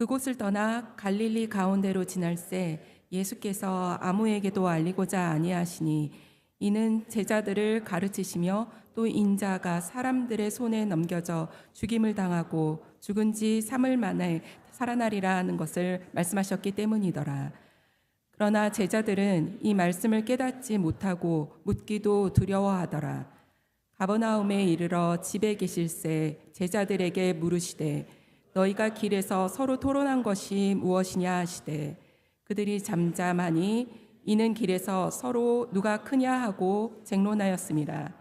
그곳을 떠나 갈릴리 가운데로 지날새 예수께서 아무에게도 알리고자 아니하시니 이는 제자들을 가르치시며 또 인자가 사람들의 손에 넘겨져 죽임을 당하고 죽은 지 3일 만에 살아나리라 하는 것을 말씀하셨기 때문이더라. 그러나 제자들은 이 말씀을 깨닫지 못하고 묻기도 두려워하더라. 가버나움에 이르러 집에 계실새 제자들에게 물으시되 너희가 길에서 서로 토론한 것이 무엇이냐 하시되 그들이 잠잠하니 이는 길에서 서로 누가 크냐 하고 쟁론하였습니다.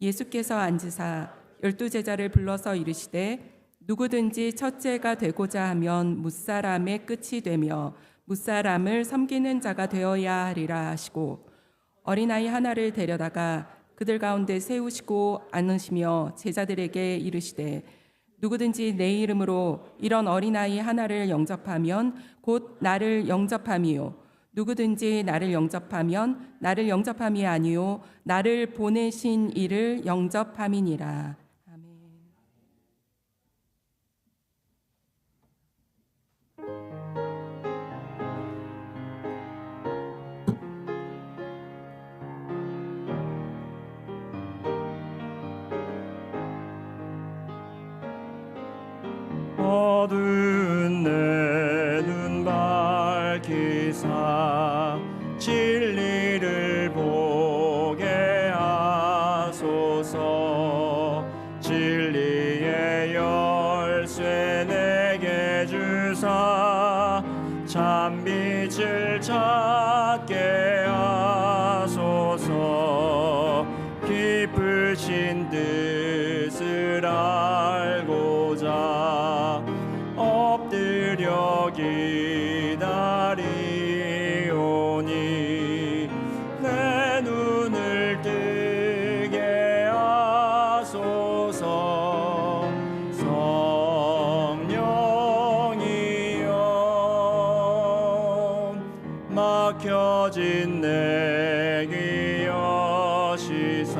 예수께서 앉으사 12제자를 불러서 이르시되 누구든지 첫째가 되고자 하면 무사람의 끝이 되며 무사람을 섬기는 자가 되어야 하리라 하시고 어린아이 하나를 데려다가 그들 가운데 세우시고 앉으시며 제자들에게 이르시되 누구든지 내 이름으로 이런 어린아이 하나를 영접하면 곧 나를 영접함이요 누구든지 나를 영접하면 나를 영접함이 아니요 나를 보내신 이를 영접함이니라. 아멘. 어두운 내 눈 밝히사 진리를 보게 하소서. 진리의 열쇠 내게 주사 참 빛을 찾게 하소서. 깊으신 뜻을 알고자 엎드려 기다리오니 내 눈을 뜨게 하소서. 성령이여 막혀진 내 귀 여시사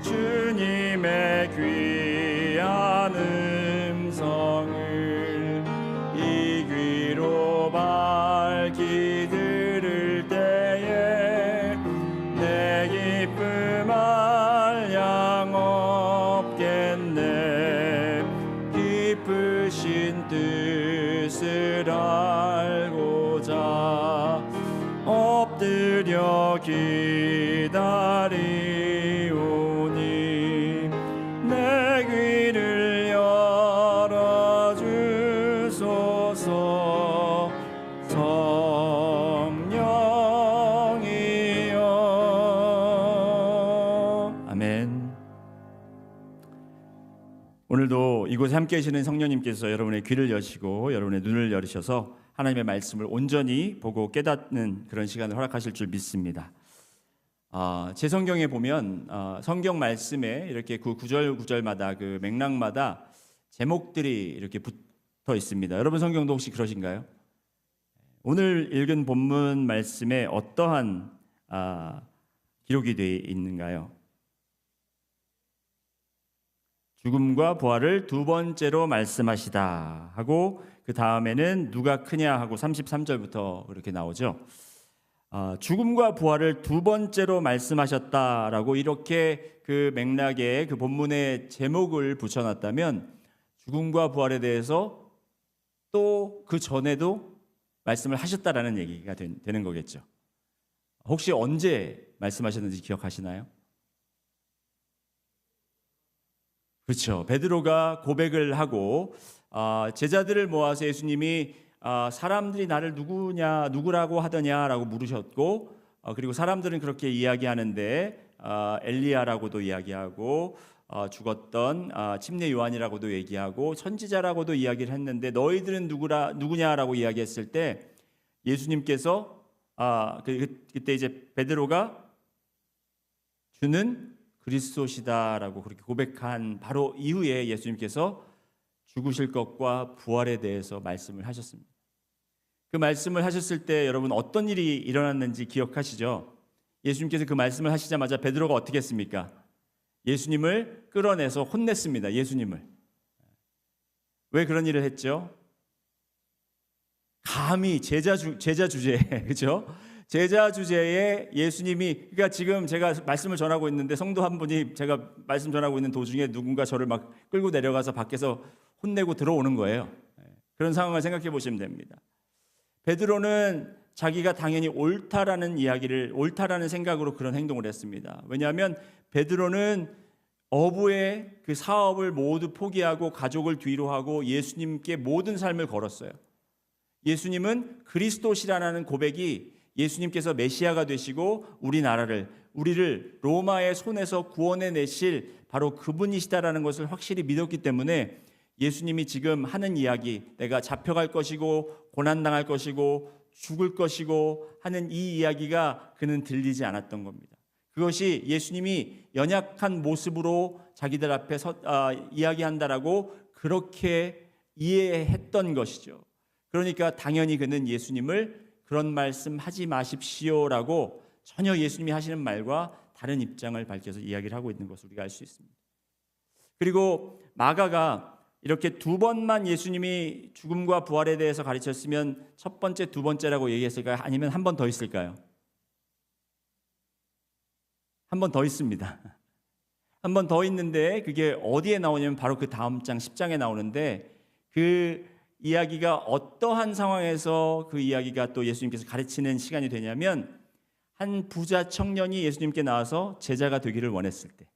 주님의 귀한 음성을 이 귀로 밝히 들을 때에 내 기쁨 한량 없겠네. 깊으신 뜻을 알고자 엎드려 기다리오니 내 귀를 열어주소서. 성령이여. 아멘. 오늘도 이곳에 함께 계시는 성령님께서 여러분의 귀를 여시고 여러분의 눈을 열으셔서 하나님의 말씀을 온전히 보고 깨닫는 그런 시간을 허락하실 줄 믿습니다. 제 성경에 보면 성경 말씀에 이렇게 그 구절마다 그 맥락마다 제목들이 이렇게 붙어 있습니다. 여러분 성경도 혹시 그러신가요? 오늘 읽은 본문 말씀에 어떠한 기록이 되어 있는가요? 죽음과 부활을 두 번째로 말씀하시다 하고 그 다음에는 누가 크냐 하고 33절부터 그렇게 나오죠. 죽음과 부활을 두 번째로 말씀하셨다라고 이렇게 그 맥락에 그 본문의 제목을 붙여놨다면 죽음과 부활에 대해서 또 그 전에도 말씀을 하셨다라는 얘기가 되는 거겠죠. 혹시 언제 말씀하셨는지 기억하시나요? 그렇죠. 베드로가 고백을 하고 제자들을 모아서 예수님이 사람들이 나를 누구라고 하더냐라고 물으셨고 그리고 사람들은 그렇게 이야기하는데 엘리야라고도 이야기하고 죽었던 침례 요한이라고도 얘기하고 선지자라고도 이야기를 했는데 너희들은 누구냐라고 이야기했을 때 예수님께서 그때 이제 베드로가 주는 그리스도시다라고 그렇게 고백한 바로 이후에 예수님께서 죽으실 것과 부활에 대해서 말씀을 하셨습니다. 그 말씀을 하셨을 때 여러분 어떤 일이 일어났는지 기억하시죠? 예수님께서 그 말씀을 하시자마자 베드로가 어떻게 했습니까? 예수님을 끌어내서 혼냈습니다. 예수님을. 왜 그런 일을 했죠? 감히 제자 주제에 그죠? 제자 주제에 예수님이, 그러니까 지금 제가 말씀을 전하고 있는데 성도 한 분이 제가 말씀 전하고 있는 도중에 누군가 저를 막 끌고 내려가서 밖에서 혼내고 들어오는 거예요. 그런 상황을 생각해 보시면 됩니다. 베드로는 자기가 당연히 옳다라는 생각으로 그런 행동을 했습니다. 왜냐하면 베드로는 어부의 그 사업을 모두 포기하고 가족을 뒤로 하고 예수님께 모든 삶을 걸었어요. 예수님은 그리스도시라는 고백이 예수님께서 메시아가 되시고 우리를 로마의 손에서 구원해 내실 바로 그분이시다라는 것을 확실히 믿었기 때문에 예수님이 지금 하는 이야기, 내가 잡혀갈 것이고 고난당할 것이고 죽을 것이고 하는 이 이야기가 그는 들리지 않았던 겁니다. 그것이 예수님이 연약한 모습으로 자기들 앞에 이야기한다라고 그렇게 이해했던 것이죠. 그러니까 당연히 그는 예수님을 그런 말씀 하지 마십시오라고 전혀 예수님이 하시는 말과 다른 입장을 밝혀서 이야기를 하고 있는 것을 우리가 알 수 있습니다. 그리고 마가가 이렇게 두 번만 예수님이 죽음과 부활에 대해서 가르쳤으면 첫 번째, 두 번째라고 얘기했을까요? 아니면 한 번 더 있을까요? 한 번 더 있습니다. 한 번 더 있는데 그게 어디에 나오냐면 바로 그 다음 장 10장에 나오는데, 그 이야기가 어떠한 상황에서 그 이야기가 또 예수님께서 가르치는 시간이 되냐면, 한 부자 청년이 예수님께 나와서 제자가 되기를 원했을 때,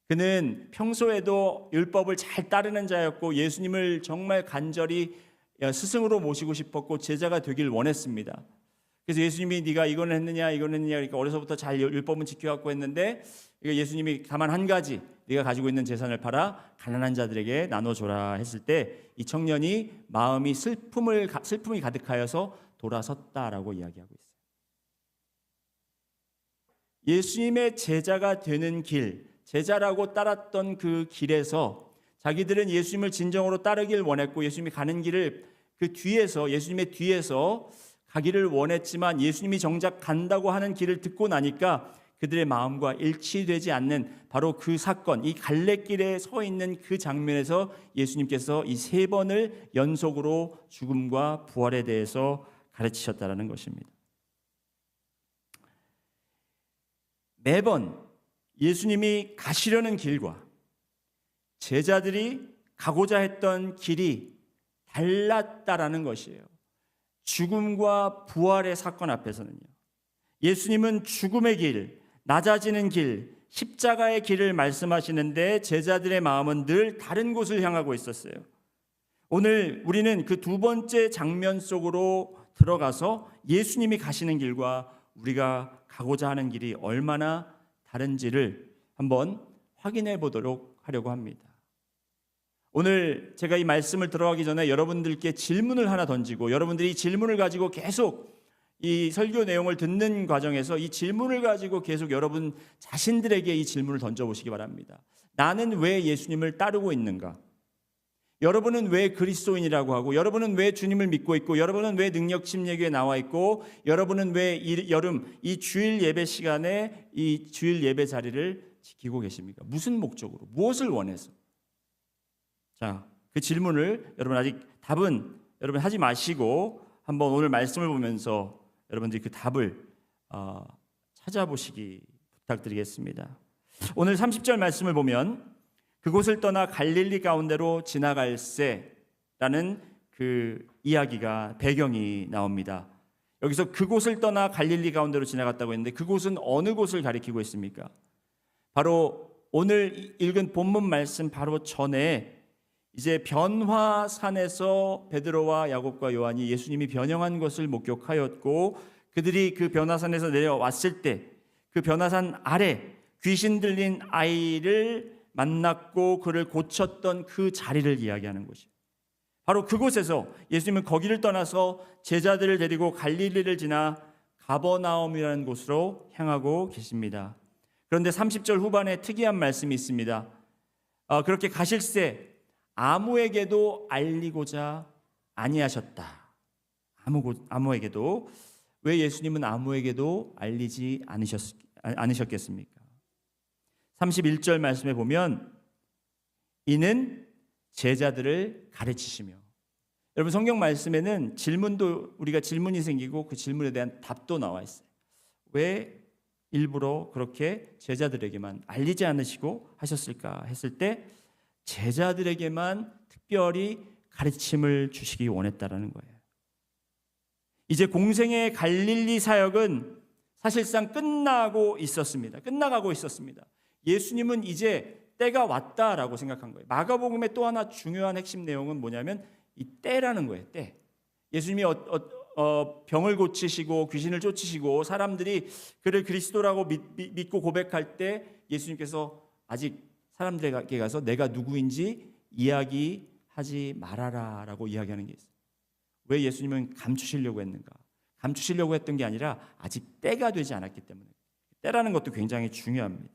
그는 평소에도 율법을 잘 따르는 자였고 예수님을 정말 간절히 스승으로 모시고 싶었고 제자가 되길 원했습니다. 그래서 예수님이 네가 이거는 했느냐 이거는 했느냐, 그러니까 어려서부터 잘 율법은 지켜갖고 했는데, 예수님이 다만 한 가지, 네가 가지고 있는 재산을 팔아 가난한 자들에게 나눠줘라 했을 때 이 청년이 마음이 슬픔이 가득하여서 돌아섰다라고 이야기하고 있어요. 예수님의 제자가 되는 길, 제자라고 따랐던 그 길에서 자기들은 예수님을 진정으로 따르길 원했고 예수님이 가는 길을 그 뒤에서, 예수님의 뒤에서 가기를 원했지만 예수님이 정작 간다고 하는 길을 듣고 나니까 그들의 마음과 일치되지 않는 바로 그 사건, 이 갈래길에 서 있는 그 장면에서 예수님께서 이 세 번을 연속으로 죽음과 부활에 대해서 가르치셨다는 것입니다. 매번 예수님이 가시려는 길과 제자들이 가고자 했던 길이 달랐다라는 것이에요. 죽음과 부활의 사건 앞에서는요, 예수님은 죽음의 길, 낮아지는 길, 십자가의 길을 말씀하시는데 제자들의 마음은 늘 다른 곳을 향하고 있었어요. 오늘 우리는 그 두 번째 장면 속으로 들어가서 예수님이 가시는 길과 우리가 가고자 하는 길이 얼마나 다른지를 한번 확인해 보도록 하려고 합니다. 오늘 제가 이 말씀을 들어가기 전에 여러분들께 질문을 하나 던지고, 여러분들이 이 질문을 가지고 계속 이 설교 내용을 듣는 과정에서 이 질문을 가지고 계속 여러분 자신들에게 이 질문을 던져보시기 바랍니다. 나는 왜 예수님을 따르고 있는가? 여러분은 왜 그리스도인이라고 하고, 여러분은 왜 주님을 믿고 있고, 여러분은 왜 능력 침례교에 나와 있고, 여러분은 왜 이 주일 예배 시간에 이 주일 예배 자리를 지키고 계십니까? 무슨 목적으로? 무엇을 원해서? 자, 그 질문을 여러분 아직 답은 여러분 하지 마시고 한번 오늘 말씀을 보면서 여러분들이 그 답을 찾아보시기 부탁드리겠습니다. 오늘 30절 말씀을 보면 그곳을 떠나 갈릴리 가운데로 지나갈새라는 그 이야기가 배경이 나옵니다. 여기서 그곳을 떠나 갈릴리 가운데로 지나갔다고 했는데 그곳은 어느 곳을 가리키고 있습니까? 바로 오늘 읽은 본문 말씀 바로 전에 이제 변화산에서 베드로와 야곱과 요한이 예수님이 변형한 것을 목격하였고, 그들이 그 변화산에서 내려왔을 때 그 변화산 아래 귀신 들린 아이를 만났고 그를 고쳤던 그 자리를 이야기하는 것이에요. 바로 그곳에서 예수님은 거기를 떠나서 제자들을 데리고 갈릴리를 지나 가버나움이라는 곳으로 향하고 계십니다. 그런데 30절 후반에 특이한 말씀이 있습니다. 그렇게 가실새 아무에게도 알리고자 아니하셨다. 아무에게도. 왜 예수님은 아무에게도 알리지 않으셨겠습니까? 31절 말씀에 보면 이는 제자들을 가르치시며, 여러분 성경 말씀에는 우리가 질문이 생기고 그 질문에 대한 답도 나와 있어요. 왜 일부러 그렇게 제자들에게만 알리지 않으시고 하셨을까 했을 때 제자들에게만 특별히 가르침을 주시기 원했다라는 거예요. 이제 공생의 갈릴리 사역은 사실상 끝나가고 있었습니다. 예수님은 이제 때가 왔다라고 생각한 거예요. 마가복음의 또 하나 중요한 핵심 내용은 뭐냐면 이 때라는 거예요. 때. 예수님이 병을 고치시고 귀신을 쫓으시고 사람들이 그를 그리스도라고 믿고 고백할 때 예수님께서 아직 사람들에게 가서 내가 누구인지 이야기하지 말아라라고 이야기하는 게 있어요. 왜 예수님은 감추시려고 했는가? 감추시려고 했던 게 아니라 아직 때가 되지 않았기 때문에. 때라는 것도 굉장히 중요합니다.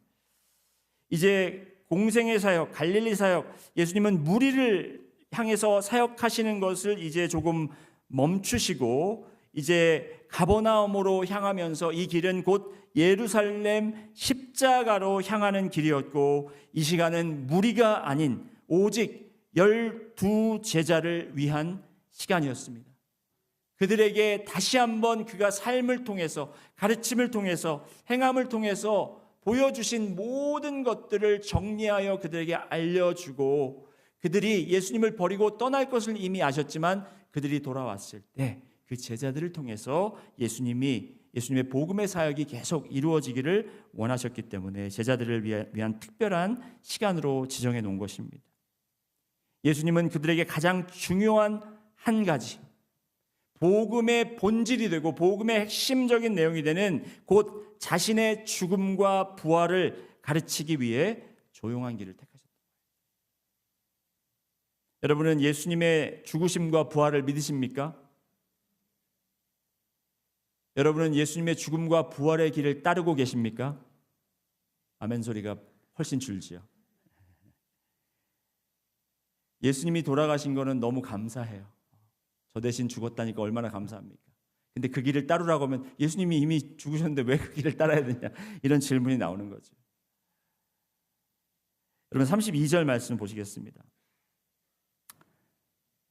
이제 공생의 사역, 갈릴리 사역, 예수님은 무리를 향해서 사역하시는 것을 이제 조금 멈추시고 이제 가버나움으로 향하면서 이 길은 곧 예루살렘 십자가로 향하는 길이었고 이 시간은 무리가 아닌 오직 12 제자를 위한 시간이었습니다. 그들에게 다시 한번 그가 삶을 통해서 가르침을 통해서 행함을 통해서 보여주신 모든 것들을 정리하여 그들에게 알려주고 그들이 예수님을 버리고 떠날 것을 이미 아셨지만 그들이 돌아왔을 때 그 제자들을 통해서 예수님의 복음의 사역이 계속 이루어지기를 원하셨기 때문에 제자들을 위한 특별한 시간으로 지정해 놓은 것입니다. 예수님은 그들에게 가장 중요한 한 가지 복음의 본질이 되고 복음의 핵심적인 내용이 되는 곧 자신의 죽음과 부활을 가르치기 위해 조용한 길을 택하셨다. 여러분은 예수님의 죽으심과 부활을 믿으십니까? 여러분은 예수님의 죽음과 부활의 길을 따르고 계십니까? 아멘 소리가 훨씬 줄지요. 예수님이 돌아가신 거는 너무 감사해요. 저 대신 죽었다니까 얼마나 감사합니까? 근데 그 길을 따르라고 하면 예수님이 이미 죽으셨는데 왜 그 길을 따라야 되냐? 이런 질문이 나오는 거죠. 여러분 32절 말씀 보시겠습니다.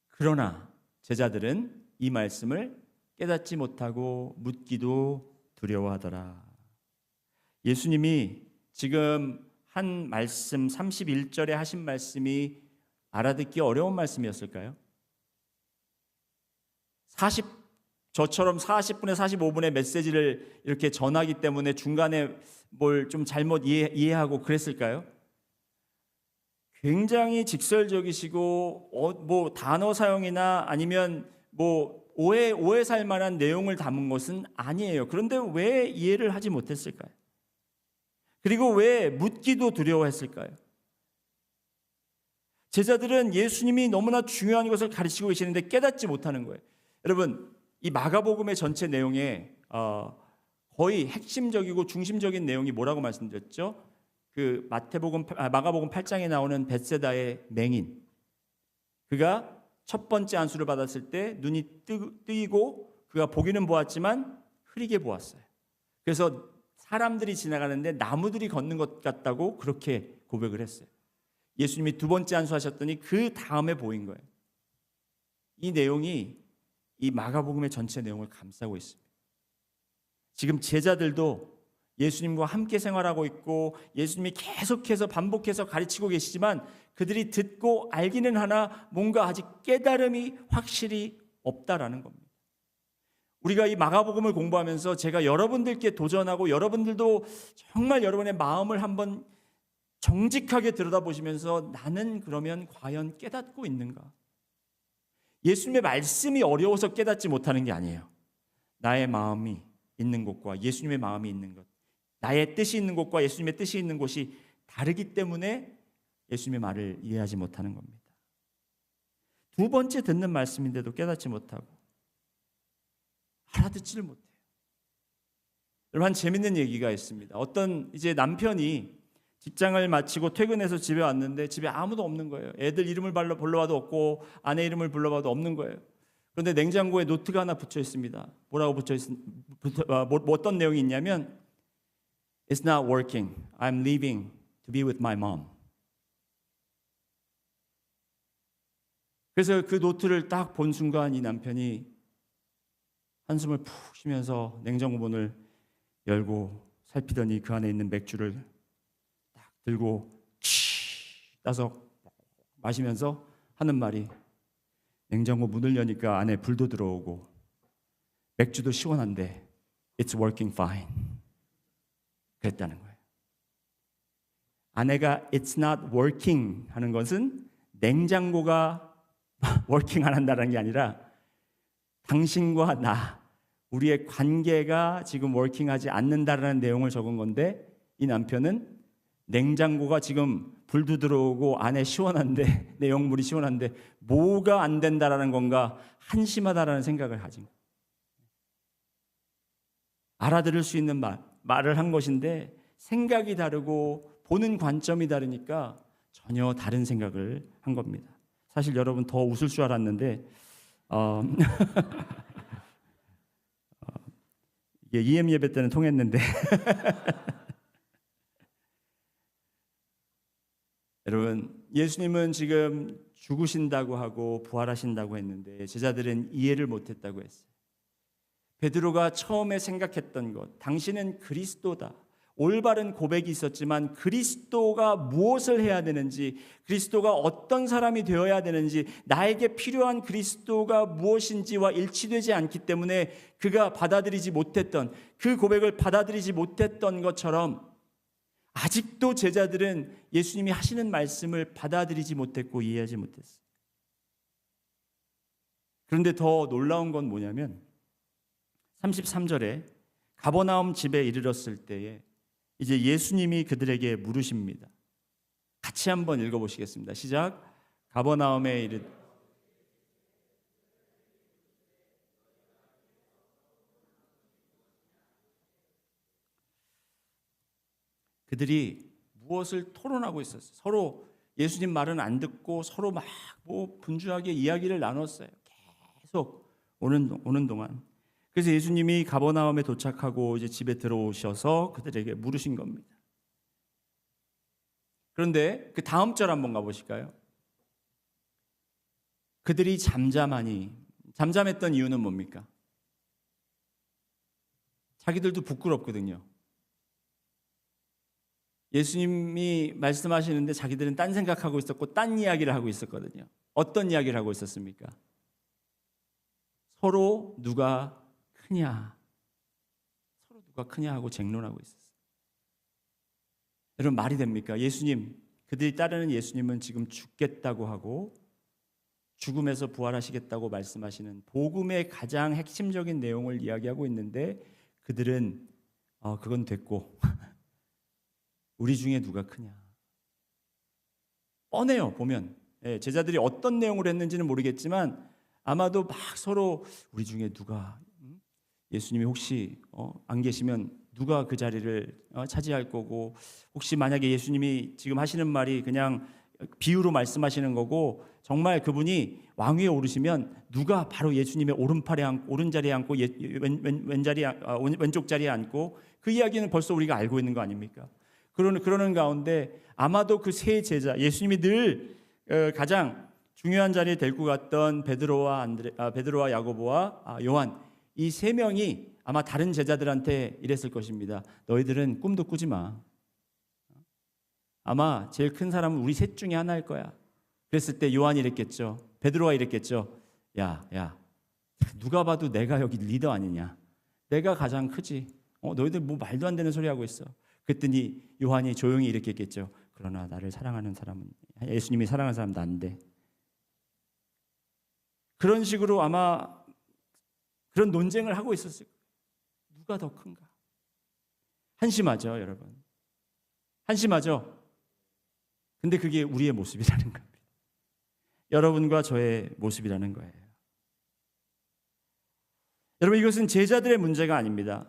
그러나 제자들은 이 말씀을 깨닫지 못하고 묻기도 두려워하더라. 예수님이 지금 한 말씀 31절에 하신 말씀이 알아듣기 어려운 말씀이었을까요? 저처럼 40분에 45분의 메시지를 이렇게 전하기 때문에 중간에 뭘 좀 잘못 이해하고 그랬을까요? 굉장히 직설적이시고 뭐 단어 사용이나 아니면 뭐 오해 살 만한 내용을 담은 것은 아니에요. 그런데 왜 이해를 하지 못했을까요? 그리고 왜 묻기도 두려워했을까요? 제자들은 예수님이 너무나 중요한 것을 가르치고 계시는데 깨닫지 못하는 거예요. 여러분, 이 마가복음의 전체 내용에 거의 핵심적이고 중심적인 내용이 뭐라고 말씀드렸죠? 그 마가복음 8장에 나오는 벳세다의 맹인, 그가 첫 번째 안수를 받았을 때 눈이 뜨이고 그가 보기는 보았지만 흐리게 보았어요. 그래서 사람들이 지나가는데 나무들이 걷는 것 같다고 그렇게 고백을 했어요. 예수님이 두 번째 안수하셨더니 그 다음에 보인 거예요. 이 내용이 이 마가복음의 전체 내용을 감싸고 있습니다. 지금 제자들도 예수님과 함께 생활하고 있고 예수님이 계속해서 반복해서 가르치고 계시지만 그들이 듣고 알기는 하나 뭔가 아직 깨달음이 확실히 없다라는 겁니다. 우리가 이 마가복음을 공부하면서 제가 여러분들께 도전하고 여러분들도 정말 여러분의 마음을 한번 정직하게 들여다보시면서 나는 그러면 과연 깨닫고 있는가? 예수님의 말씀이 어려워서 깨닫지 못하는 게 아니에요. 나의 마음이 있는 곳과 예수님의 마음이 있는 것, 나의 뜻이 있는 곳과 예수님의 뜻이 있는 곳이 다르기 때문에 예수님의 말을 이해하지 못하는 겁니다. 두 번째 듣는 말씀인데도 깨닫지 못하고 알아듣지를 못해요. 여러분, 한 재밌는 얘기가 있습니다. 어떤 이제 남편이 직장을 마치고 퇴근해서 집에 왔는데 집에 아무도 없는 거예요. 애들 이름을 불러봐도 없고 아내 이름을 불러봐도 없는 거예요. 그런데 냉장고에 노트가 하나 붙여 있습니다. 뭐라고 어떤 내용이 있냐면 It's not working. I'm leaving to be with my mom. 그래서 그 노트를 딱 본 순간 이 남편이 한숨을 푹 쉬면서 냉장고 문을 열고 살피더니 그 안에 있는 맥주를 딱 들고 따서 마시면서 하는 말이, 냉장고 문을 여니까 안에 불도 들어오고 맥주도 시원한데 It's working fine. 그랬다는 거예요. 아내가 It's not working 하는 것은 냉장고가 working 안 한다는 게 아니라 당신과 나, 우리의 관계가 지금 working하지 않는다라는 내용을 적은 건데, 이 남편은 냉장고가 지금 불도 들어오고 안에 시원한데, 내용물이 시원한데 뭐가 안 된다라는 건가 한심하다라는 생각을 가진 거예요. 알아들을 수 있는 말을 한 것인데 생각이 다르고 보는 관점이 다르니까 전혀 다른 생각을 한 겁니다. 사실 여러분 더 웃을 줄 알았는데 이게 EM 예배 때는 통했는데 여러분, 예수님은 지금 죽으신다고 하고 부활하신다고 했는데 제자들은 이해를 못했다고 했어요. 베드로가 처음에 생각했던 것, 당신은 그리스도다, 올바른 고백이 있었지만 그리스도가 무엇을 해야 되는지, 그리스도가 어떤 사람이 되어야 되는지, 나에게 필요한 그리스도가 무엇인지와 일치되지 않기 때문에 그가 받아들이지 못했던, 그 고백을 받아들이지 못했던 것처럼 아직도 제자들은 예수님이 하시는 말씀을 받아들이지 못했고 이해하지 못했어요. 그런데 더 놀라운 건 뭐냐면 33절에 가버나움 집에 이르렀을 때에 이제 예수님이 그들에게 물으십니다. 같이 한번 읽어보시겠습니다. 시작. 가버나움에 그들이 무엇을 토론하고 있었어요. 서로 예수님 말은 안 듣고 서로 막 분주하게 이야기를 나눴어요. 계속 오는 동안. 그래서 예수님이 가버나움에 도착하고 이제 집에 들어오셔서 그들에게 물으신 겁니다. 그런데 그 다음 절 한번 가보실까요? 그들이 잠잠했던 이유는 뭡니까? 자기들도 부끄럽거든요. 예수님이 말씀하시는데 자기들은 딴 생각하고 있었고 딴 이야기를 하고 있었거든요. 어떤 이야기를 하고 있었습니까? 서로 누가 크냐 하고 쟁론하고 있었어요. 여러분, 말이 됩니까? 그들이 따르는 예수님은 지금 죽겠다고 하고 죽음에서 부활하시겠다고 말씀하시는 복음의 가장 핵심적인 내용을 이야기하고 있는데 그들은 그건 됐고 우리 중에 누가 크냐. 뻔해요. 보면 제자들이 어떤 내용을 했는지는 모르겠지만 아마도 막 서로 우리 중에 누가, 예수님이 혹시 안 계시면 누가 그 자리를 차지할 거고, 혹시 만약에 예수님이 지금 하시는 말이 그냥 비유로 말씀하시는 거고 정말 그분이 왕위에 오르시면 누가 바로 예수님의 오른자리에 앉고 왼쪽 자리에 앉고, 그 이야기는 벌써 우리가 알고 있는 거 아닙니까? 그러는 가운데 아마도 그 세 제자, 예수님이 늘 가장 중요한 자리에 데리고 갔던 베드로와 야고보와 요한, 이 세 명이 아마 다른 제자들한테 이랬을 것입니다. 너희들은 꿈도 꾸지 마. 아마 제일 큰 사람은 우리 셋 중에 하나일 거야. 그랬을 때 요한이 이랬겠죠. 베드로가 이랬겠죠. 야, 누가 봐도 내가 여기 리더 아니냐. 내가 가장 크지. 너희들 뭐 말도 안 되는 소리 하고 있어. 그랬더니 요한이 조용히 이렇게 했겠죠. 그러나 나를 사랑하는 사람은, 예수님이 사랑하는 사람은 난데. 그런 식으로 아마 그런 논쟁을 하고 있었을 거예요. 누가 더 큰가? 한심하죠, 여러분. 한심하죠? 근데 그게 우리의 모습이라는 겁니다. 여러분과 저의 모습이라는 거예요. 여러분, 이것은 제자들의 문제가 아닙니다.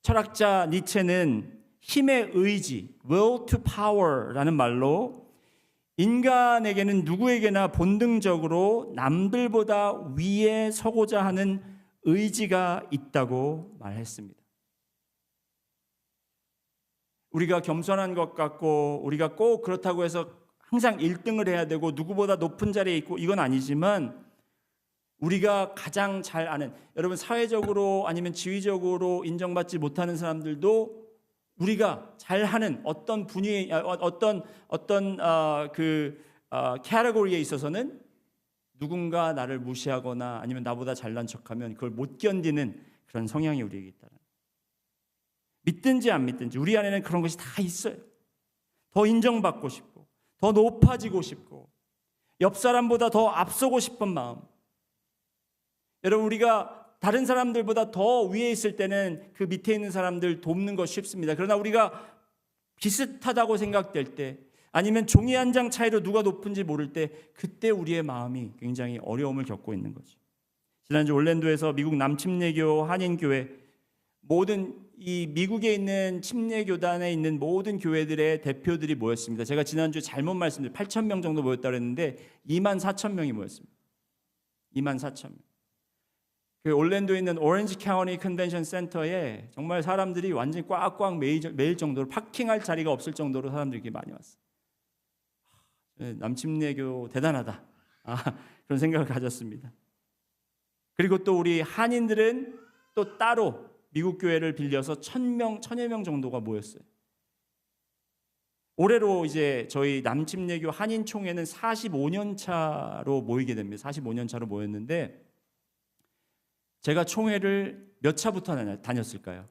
철학자 니체는 힘의 의지, will to power라는 말로 인간에게는 누구에게나 본능적으로 남들보다 위에 서고자 하는 의지가 있다고 말했습니다. 우리가 겸손한 것 같고 우리가 꼭 그렇다고 해서 항상 1등을 해야 되고 누구보다 높은 자리에 있고 이건 아니지만 우리가 가장 잘 아는, 여러분 사회적으로 아니면 지위적으로 인정받지 못하는 사람들도 우리가 잘하는 어떤 분야에 어떤 캐러고리에 있어서는 누군가 나를 무시하거나 아니면 나보다 잘난 척하면 그걸 못 견디는 그런 성향이 우리에게 있다. 믿든지 안 믿든지 우리 안에는 그런 것이 다 있어요. 더 인정받고 싶고 더 높아지고 싶고 옆 사람보다 더 앞서고 싶은 마음. 여러분 우리가 다른 사람들보다 더 위에 있을 때는 그 밑에 있는 사람들 돕는 거 쉽습니다. 그러나 우리가 비슷하다고 생각될 때 아니면 종이 한 장 차이로 누가 높은지 모를 때 그때 우리의 마음이 굉장히 어려움을 겪고 있는 거죠. 지난주 올랜도에서 미국 남침례교 한인교회 모든 이 미국에 있는 침례교단에 있는 모든 교회들의 대표들이 모였습니다. 제가 지난주에 잘못 말씀드렸어요. 8,000명 정도 모였다고 했는데 24,000명이 모였습니다. 24,000명. 그 올랜도에 있는 오렌지 카운티 컨벤션 센터에 정말 사람들이 완전히 꽉꽉 매일 정도로 파킹할 자리가 없을 정도로 사람들이 이렇게 많이 왔어요. 남침례교 대단하다. 그런 생각을 가졌습니다. 그리고 또 우리 한인들은 또 따로 미국 교회를 빌려서 1,000여 명 정도가 모였어요. 올해로 이제 저희 남침례교 한인 총회는 45년 차로 모이게 됩니다. 45년 차로 모였는데 제가 총회를 몇 차부터 다녔을까요?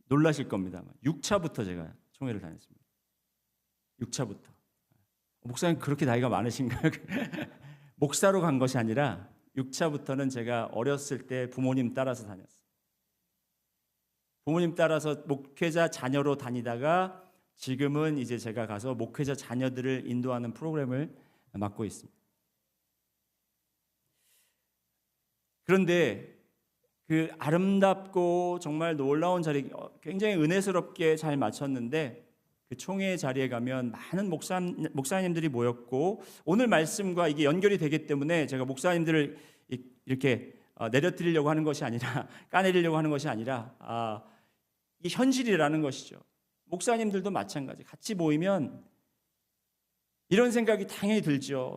놀라실 겁니다. 6차부터 제가 총회를 다녔습니다. 6차부터. 목사님 그렇게 나이가 많으신가요? 목사로 간 것이 아니라 6차부터는 제가 어렸을 때 부모님 따라서 다녔어요. 부모님 따라서 목회자 자녀로 다니다가 지금은 이제 제가 가서 목회자 자녀들을 인도하는 프로그램을 맡고 있습니다. 그런데 그 아름답고 정말 놀라운 자리, 굉장히 은혜스럽게 잘 마쳤는데 그 총회 자리에 가면 많은 목사님들이 모였고 오늘 말씀과 이게 연결이 되기 때문에 제가 목사님들을 이렇게 내려드리려고 하는 것이 아니라 까내리려고 하는 것이 아니라 이 현실이라는 것이죠. 목사님들도 마찬가지. 같이 모이면 이런 생각이 당연히 들죠.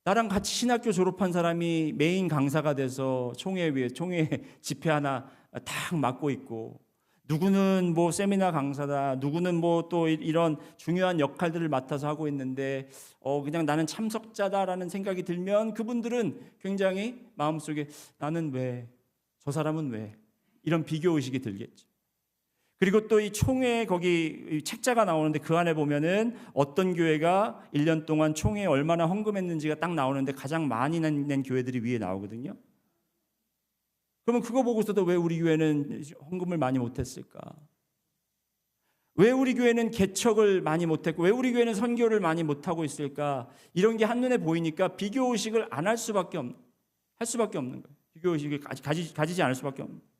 나랑 같이 신학교 졸업한 사람이 메인 강사가 돼서 총회 집회 하나 딱 맡고 있고 누구는 뭐 세미나 강사다, 누구는 뭐 또 이런 중요한 역할들을 맡아서 하고 있는데 그냥 나는 참석자다라는 생각이 들면 그분들은 굉장히 마음속에 나는 왜, 저 사람은 왜, 이런 비교 의식이 들겠죠. 그리고 또 이 총회 거기 책자가 나오는데 그 안에 보면은 어떤 교회가 1년 동안 총회에 얼마나 헌금했는지가 딱 나오는데 가장 많이 낸 교회들이 위에 나오거든요. 그러면 그거 보고서도 왜 우리 교회는 헌금을 많이 못했을까? 왜 우리 교회는 개척을 많이 못했고 왜 우리 교회는 선교를 많이 못하고 있을까? 이런 게 한눈에 보이니까 비교의식을 안 할 수밖에 없는 거예요. 비교의식을 가지지 않을 수밖에 없는 거예요.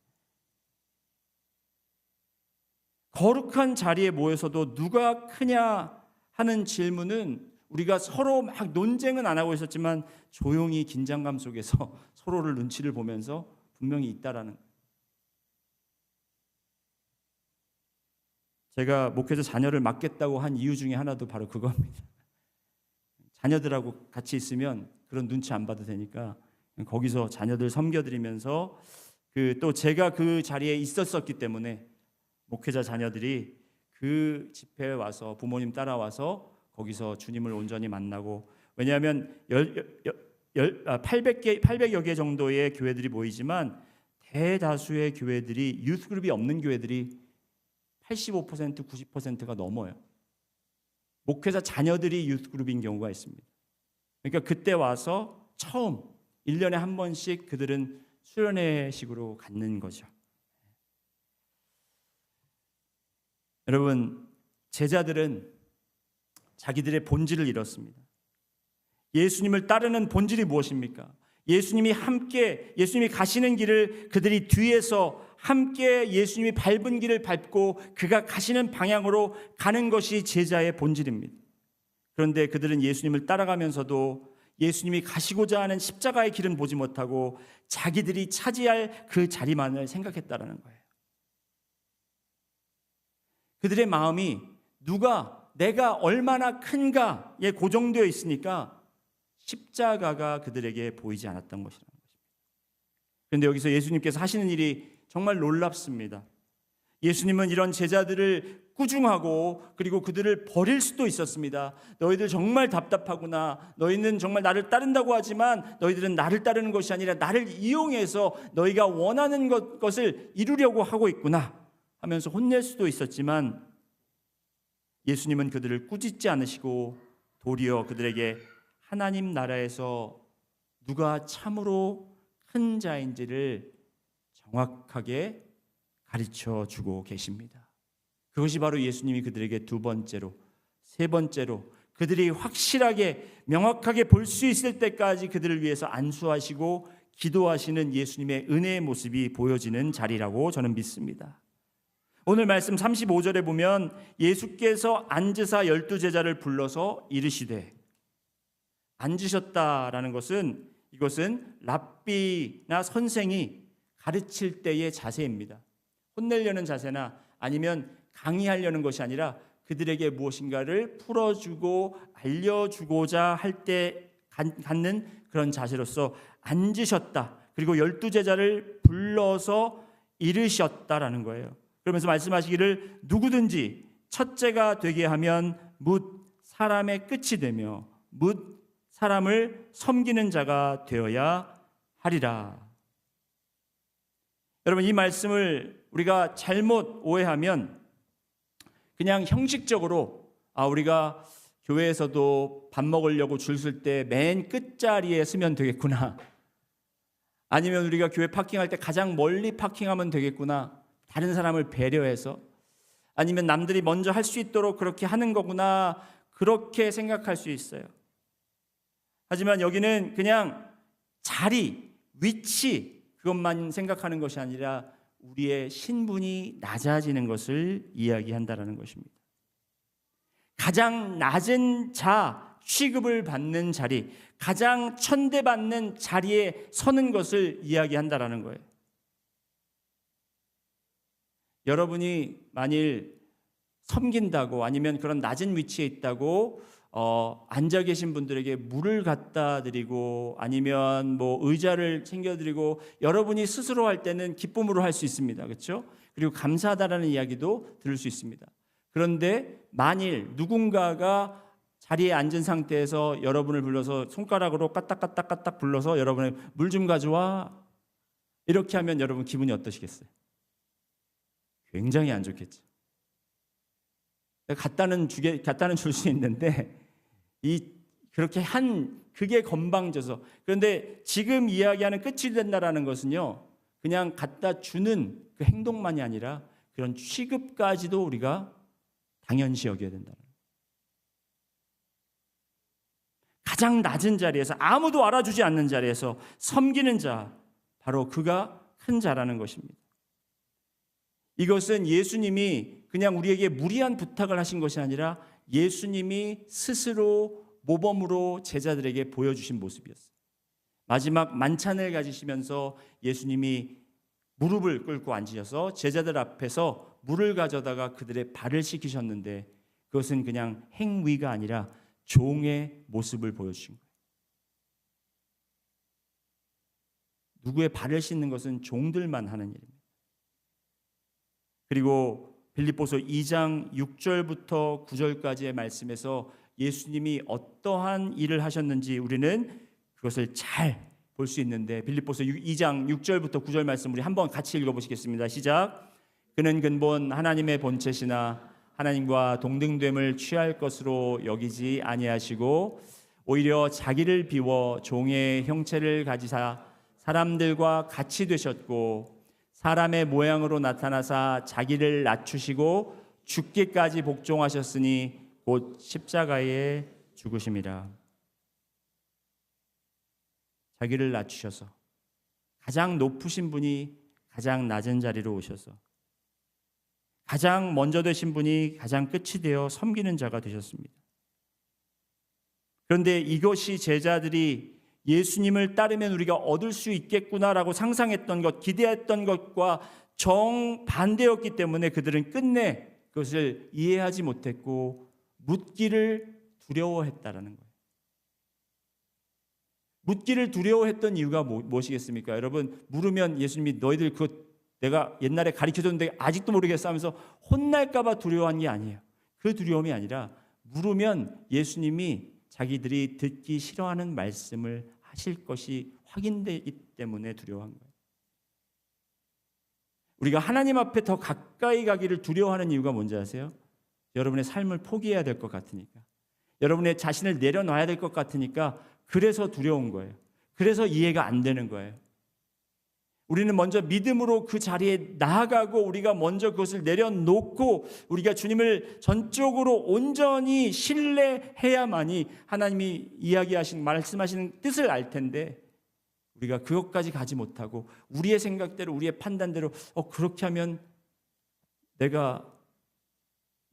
거룩한 자리에 모여서도 누가 크냐 하는 질문은 우리가 서로 막 논쟁은 안 하고 있었지만 조용히 긴장감 속에서 서로를 눈치를 보면서 분명히 있다라는 거예요. 제가 목회자 자녀를 맡겠다고 한 이유 중에 하나도 바로 그겁니다. 자녀들하고 같이 있으면 그런 눈치 안 봐도 되니까 거기서 자녀들 섬겨드리면서 또 제가 그 자리에 있었었기 때문에 목회자 자녀들이 그 집회에 와서 부모님 따라와서 거기서 주님을 온전히 만나고, 왜냐하면 800여 개 정도의 교회들이 모이지만 대다수의 교회들이 유스그룹이 없는 교회들이 85%, 90%가 넘어요. 목회자 자녀들이 유스그룹인 경우가 있습니다. 그러니까 그때 와서 처음 1년에 한 번씩 그들은 수련회식으로 갖는 거죠. 여러분, 제자들은 자기들의 본질을 잃었습니다. 예수님을 따르는 본질이 무엇입니까? 예수님이 가시는 길을 그들이 뒤에서 함께 예수님이 밟은 길을 밟고 그가 가시는 방향으로 가는 것이 제자의 본질입니다. 그런데 그들은 예수님을 따라가면서도 예수님이 가시고자 하는 십자가의 길은 보지 못하고 자기들이 차지할 그 자리만을 생각했다라는 거예요. 그들의 마음이 내가 얼마나 큰가에 고정되어 있으니까 십자가가 그들에게 보이지 않았던 것이라는 것입니다. 그런데 여기서 예수님께서 하시는 일이 정말 놀랍습니다. 예수님은 이런 제자들을 꾸중하고 그리고 그들을 버릴 수도 있었습니다. 너희들 정말 답답하구나. 너희는 정말 나를 따른다고 하지만 너희들은 나를 따르는 것이 아니라 나를 이용해서 너희가 원하는 것을 이루려고 하고 있구나 하면서 혼낼 수도 있었지만 예수님은 그들을 꾸짖지 않으시고 도리어 그들에게 하나님 나라에서 누가 참으로 큰 자인지를 정확하게 가르쳐 주고 계십니다. 그것이 바로 예수님이 그들에게 두 번째로, 세 번째로 그들이 확실하게 명확하게 볼 수 있을 때까지 그들을 위해서 안수하시고 기도하시는 예수님의 은혜의 모습이 보여지는 자리라고 저는 믿습니다. 오늘 말씀 35절에 보면 예수께서 앉으사 12제자를 불러서 이르시되, 앉으셨다라는 것은 이것은 랍비나 선생이 가르칠 때의 자세입니다. 혼내려는 자세나 아니면 강의하려는 것이 아니라 그들에게 무엇인가를 풀어주고 알려주고자 할 때 갖는 그런 자세로서 앉으셨다. 그리고 12제자를 불러서 이르셨다라는 거예요. 그러면서 말씀하시기를 누구든지 첫째가 되게 하면 뭇 사람의 끝이 되며 뭇 사람을 섬기는 자가 되어야 하리라. 여러분, 이 말씀을 우리가 잘못 오해하면 그냥 형식적으로 우리가 교회에서도 밥 먹으려고 줄 쓸 때 맨 끝자리에 서면 되겠구나, 아니면 우리가 교회 파킹할 때 가장 멀리 파킹하면 되겠구나, 다른 사람을 배려해서, 아니면 남들이 먼저 할 수 있도록 그렇게 하는 거구나, 그렇게 생각할 수 있어요. 하지만 여기는 그냥 자리, 위치, 그것만 생각하는 것이 아니라 우리의 신분이 낮아지는 것을 이야기한다는 것입니다. 가장 낮은 자, 취급을 받는 자리, 가장 천대받는 자리에 서는 것을 이야기한다는 거예요. 여러분이 만일 섬긴다고, 아니면 그런 낮은 위치에 있다고 앉아 계신 분들에게 물을 갖다 드리고, 아니면 뭐 의자를 챙겨드리고, 여러분이 스스로 할 때는 기쁨으로 할 수 있습니다. 그렇죠? 그리고 감사하다라는 이야기도 들을 수 있습니다. 그런데 만일 누군가가 자리에 앉은 상태에서 여러분을 불러서 손가락으로 까딱까딱까딱 불러서 여러분의 물 좀 가져와, 이렇게 하면 여러분 기분이 어떠시겠어요? 굉장히 안 좋겠죠. 갖다는 줄 수 있는데 그렇게 그게 건방져서. 그런데 지금 이야기하는 끝이 된다라는 것은요, 그냥 갖다 주는 그 행동만이 아니라 그런 취급까지도 우리가 당연시 여겨야 된다. 가장 낮은 자리에서, 아무도 알아주지 않는 자리에서 섬기는 자, 바로 그가 큰 자라는 것입니다. 이것은 예수님이 그냥 우리에게 무리한 부탁을 하신 것이 아니라 예수님이 스스로 모범으로 제자들에게 보여주신 모습이었어요. 마지막 만찬을 가지시면서 예수님이 무릎을 꿇고 앉으셔서 제자들 앞에서 물을 가져다가 그들의 발을 씻기셨는데, 그것은 그냥 행위가 아니라 종의 모습을 보여주신 거예요. 누구의 발을 씻는 것은 종들만 하는 일입니다. 그리고 빌립보서 2장 6절부터 9절까지의 말씀에서 예수님이 어떠한 일을 하셨는지 우리는 그것을 잘 볼 수 있는데, 빌립보서 2장 6절부터 9절 말씀 우리 한번 같이 읽어보시겠습니다. 시작. 그는 근본 하나님의 본체시나 하나님과 동등됨을 취할 것으로 여기지 아니하시고 오히려 자기를 비워 종의 형체를 가지사 사람들과 같이 되셨고 사람의 모양으로 나타나사 자기를 낮추시고 죽기까지 복종하셨으니 곧 십자가에 죽으심이라. 자기를 낮추셔서 가장 높으신 분이 가장 낮은 자리로 오셔서 가장 먼저 되신 분이 가장 끝이 되어 섬기는 자가 되셨습니다. 그런데 이것이 제자들이 예수님을 따르면 우리가 얻을 수 있겠구나라고 상상했던 것, 기대했던 것과 정반대였기 때문에 그들은 끝내 그것을 이해하지 못했고 묻기를 두려워했다라는 거예요. 묻기를 두려워했던 이유가 무엇이겠습니까? 여러분, 물으면 예수님이 너희들 그거 내가 옛날에 가르쳐줬는데 아직도 모르겠어 하면서 혼날까 봐 두려워한 게 아니에요. 그 두려움이 아니라 물으면 예수님이 자기들이 듣기 싫어하는 말씀을 하실 것이 확인되기 때문에 두려워한 거예요. 우리가 하나님 앞에 더 가까이 가기를 두려워하는 이유가 뭔지 아세요? 여러분의 삶을 포기해야 될 것 같으니까, 여러분의 자신을 내려놔야 될 것 같으니까, 그래서 두려운 거예요. 그래서 이해가 안 되는 거예요. 우리는 먼저 믿음으로 그 자리에 나아가고 우리가 먼저 그것을 내려놓고 우리가 주님을 전적으로 온전히 신뢰해야만이 하나님이 이야기하신 말씀하시는 뜻을 알 텐데, 우리가 그것까지 가지 못하고 우리의 생각대로 우리의 판단대로 그렇게 하면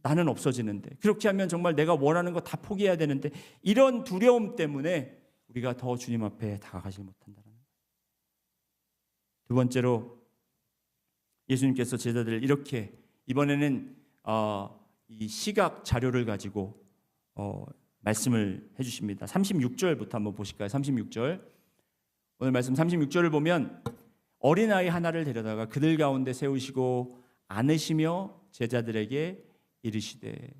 나는 없어지는데, 그렇게 하면 정말 내가 원하는 거 다 포기해야 되는데, 이런 두려움 때문에 우리가 더 주님 앞에 다가가지 못한다는 거예요. 두 번째로 예수님께서 제자들을 이렇게 이번에는 이 시각 자료를 가지고 말씀을 해주십니다. 36절부터 한번 보실까요? 36절, 오늘 말씀 36절을 보면 어린아이 하나를 데려다가 그들 가운데 세우시고 안으시며 제자들에게 이르시되,